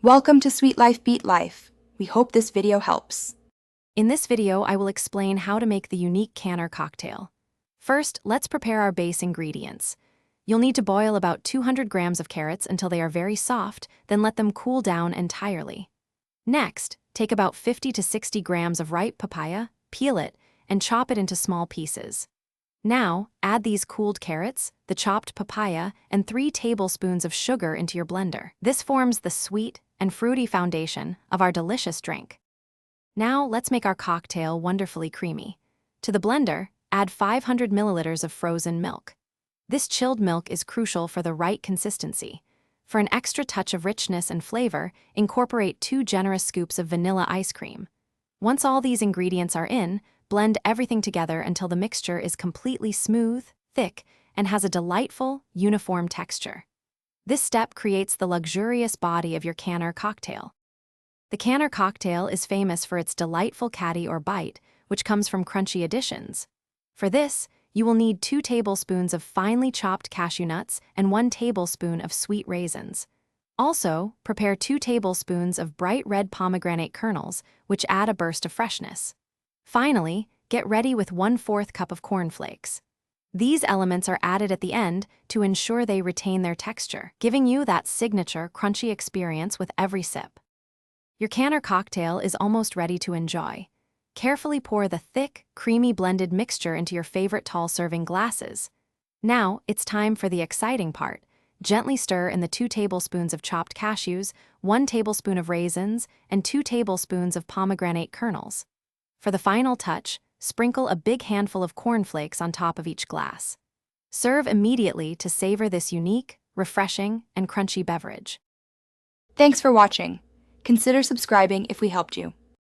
Welcome to Sweet Life Beat Life. We hope this video helps. In this video, I will explain how to make the unique Kannur cocktail. First, let's prepare our base ingredients. You'll need to boil about 200 grams of carrots until they are very soft, then let them cool down entirely. Next, take about 50 to 60 grams of ripe papaya, peel it, and chop it into small pieces. Now, add these cooled carrots, the chopped papaya, and 3 tablespoons of sugar into your blender. This forms the sweet and fruity foundation of our delicious drink. Now, let's make our cocktail wonderfully creamy. To the blender, add 500 milliliters of frozen milk. This chilled milk is crucial for the right consistency. For an extra touch of richness and flavor, incorporate 2 generous scoops of vanilla ice cream. Once all these ingredients are in, blend everything together until the mixture is completely smooth, thick, and has a delightful, uniform texture. This step creates the luxurious body of your Kannur cocktail. The Kannur cocktail is famous for its delightful caddy or bite, which comes from crunchy additions. For this, you will need 2 tablespoons of finely chopped cashew nuts and 1 tablespoon of sweet raisins. Also, prepare 2 tablespoons of bright red pomegranate kernels, which add a burst of freshness. Finally, get ready with 1/4 cup of cornflakes. These elements are added at the end to ensure they retain their texture, giving you that signature crunchy experience with every sip. Your Kannur cocktail is almost ready to enjoy. Carefully pour the thick, creamy blended mixture into your favorite tall serving glasses. Now, it's time for the exciting part. Gently stir in the 2 tablespoons of chopped cashews, 1 tablespoon of raisins, and 2 tablespoons of pomegranate kernels. For the final touch, sprinkle a big handful of cornflakes on top of each glass. Serve immediately to savor this unique, refreshing, and crunchy beverage. Thanks for watching. Consider subscribing if we helped you.